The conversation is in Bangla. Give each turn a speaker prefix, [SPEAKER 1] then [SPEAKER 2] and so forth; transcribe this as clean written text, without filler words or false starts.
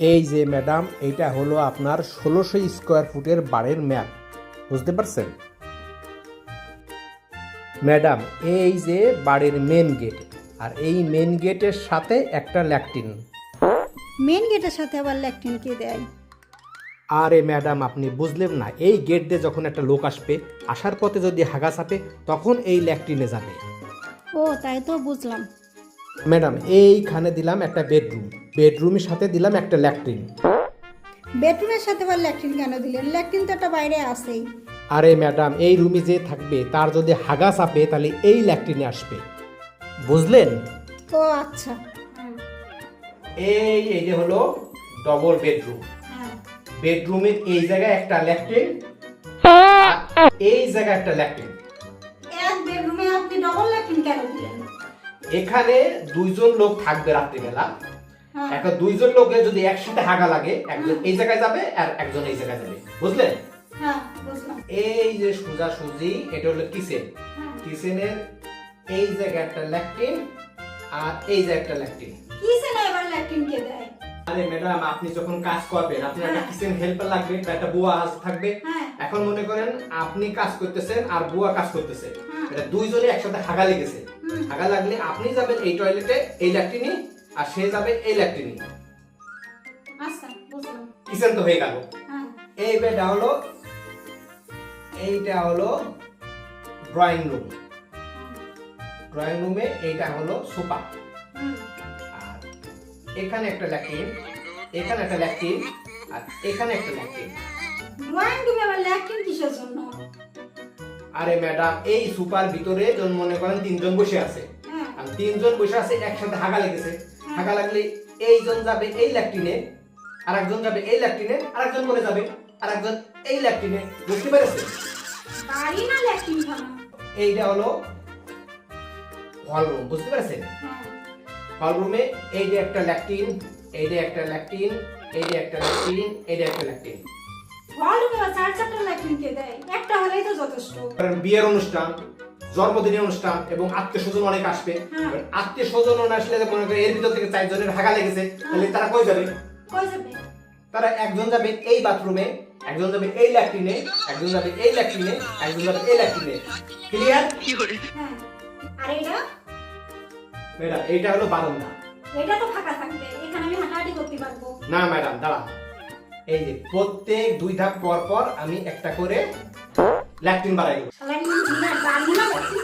[SPEAKER 1] এই যে ম্যাডাম, এইটা হলো আপনার ১৬০০ স্কোয়ার ফুটের বাড়ির ম্যাপ। বুঝতে পারছেন ম্যাডাম? এই যে বাড়ির মেন গেট, আর এই মেন গেটের সাথে একটা ল্যাট্রিন।
[SPEAKER 2] মেন গেটের সাথে আবার ল্যাট্রিন কে দেয়?
[SPEAKER 1] আরে ম্যাডাম, আপনি বুঝলেন না? এই গেট দিয়ে যখন একটা লোক আসবে, আসার পথে যদি হাগা চাপে তখন এই ল্যাট্রিনে যাবে।
[SPEAKER 2] ও তাই তো বুঝলাম।
[SPEAKER 1] ম্যাডাম, এইখানে দিলাম একটা বেডরুম, বেডরুমের সাথে দিলাম একটা ল্যাট্রিন।
[SPEAKER 2] বেডরুমের সাথে আবার ল্যাট্রিন কেন দিলেন? ল্যাট্রিন তো একটা বাইরে আছেই।
[SPEAKER 1] আরে ম্যাডাম, এই রুমে যে থাকবে তার যদি হাগা চাপে তাহলে এই ল্যাট্রিনে আসবে। বুঝলেন?
[SPEAKER 2] ও আচ্ছা।
[SPEAKER 1] এই যে হলো ডবল বেডরুম। বেডরুমের এই জায়গায় একটা ল্যাট্রিন, এই জায়গায় একটা ল্যাট্রিন।
[SPEAKER 2] এক বেডরুমে আপনি ডবল ল্যাট্রিন কেন দিলেন?
[SPEAKER 1] এখানে দুইজন লোক থাকবে রাত্রিবেলা। এখন দুইজন লোকে যদি একসাথে হাগা লাগে, একজন এই জায়গায় যাবে আর একজন এই জায়গায় যাবে। বুঝলেন?
[SPEAKER 2] হ্যাঁ বুঝলাম।
[SPEAKER 1] এই যে সোজা সুজি, এটা হলো কিচেন। কিচেনের এই জায়গায় একটা ল্যাট্রিন আর এই জায়গায় একটা ল্যাট্রিন।
[SPEAKER 2] কিচেনে আবার ল্যাট্রিন কে দেয়?
[SPEAKER 1] আরে ম্যাডাম, আপনি যখন কাজ করবেন আপনার একটা কিচেন হেল্পার লাগবে বা একটা বুয়া থাকবে। এখন মনে করেন আপনি কাজ করতেছেন আর বুয়া কাজ করতেছে, এটা দুইজনে একসাথে হাগা লেগেছে। হাগা লাগলে আপনি যাবেন এই টয়লেটে, এই ল্যাট্রিনে, আর সে যাবে এই ল্যাট্রিনে।
[SPEAKER 2] আচ্ছা বুঝলাম।
[SPEAKER 1] কিচেন তো হয়ে গেল।
[SPEAKER 2] হ্যাঁ
[SPEAKER 1] এই বেডটা হলো, এইটা হলো ড্রয়িং রুম। ড্রয়িং রুমে এইটা হলো সোফা। আর এখানে একটা ল্যাট্রিন, এখানে একটা ল্যাট্রিন, আর এখানে একটা ল্যাট্রিন।
[SPEAKER 2] ড্রয়িং রুমে আবার ল্যাট্রিন কিসের জন্য?
[SPEAKER 1] আরে ম্যাডাম, এই সুপার ভিতরে জন মনে করেন তিনজন বসে আছে, আর তিনজন বসে আছে একসাথে হাগা লেগেছে। হাগা লাগলে এইজন যাবে এই ল্যাট্রিনে, আরেকজন যাবে এই ল্যাট্রিনে, আরেকজন করে যাবে আরেকজন এই ল্যাট্রিনে। বুঝতে পেরেছেন?
[SPEAKER 2] বাড়ি না ল্যাট্রিন খানা?
[SPEAKER 1] এইটা হলো হল রুম। বুঝতে পেরেছেন? হল রুমে এই যে একটা ল্যাট্রিন, এই যে একটা ল্যাট্রিন, এই যে একটা ল্যাট্রিন, এই যে একটা ল্যাট্রিন।
[SPEAKER 2] হল রুমে আবার চার চারটা ল্যাট্রিন কে দেয়? একটা হলেই তো যথেষ্ট।
[SPEAKER 1] কারণ বিয়ের অনুষ্ঠান, জন্মদিনের অনুষ্ঠান এবং আত্মীয় স্বজন অনেক আসবে। আত্মীয় স্বজন আসলে মনে করেন এর ভিতর থেকে চারজনের হাগা লেগেছে, তাহলে তারা কই যাবে?
[SPEAKER 2] কই যাবে?
[SPEAKER 1] তারা একজন যাবে এই বাথরুমে, একজন যাবে এই ল্যাট্রিনে, একজন যাবে এই ল্যাট্রিনে, একজন যাবে এই ল্যাট্রিনে। ক্লিয়ার?
[SPEAKER 2] হ্যাঁ। আর এটা?
[SPEAKER 1] ম্যাডাম, এইটা হলো বারান্দা।
[SPEAKER 2] এটা তো ফাঁকা থাকবে, এখানে আমি হাঁটাহাঁটি করতে পারবো।
[SPEAKER 1] না ম্যাডাম, দাঁড়ান। এই যে প্রত্যেক 2 ধাপ পর পর আমি একটা করে ল্যাট্রিন বাড়াই দেব।
[SPEAKER 2] তাহলে আমি বাড়ি না ল্যাট্রিন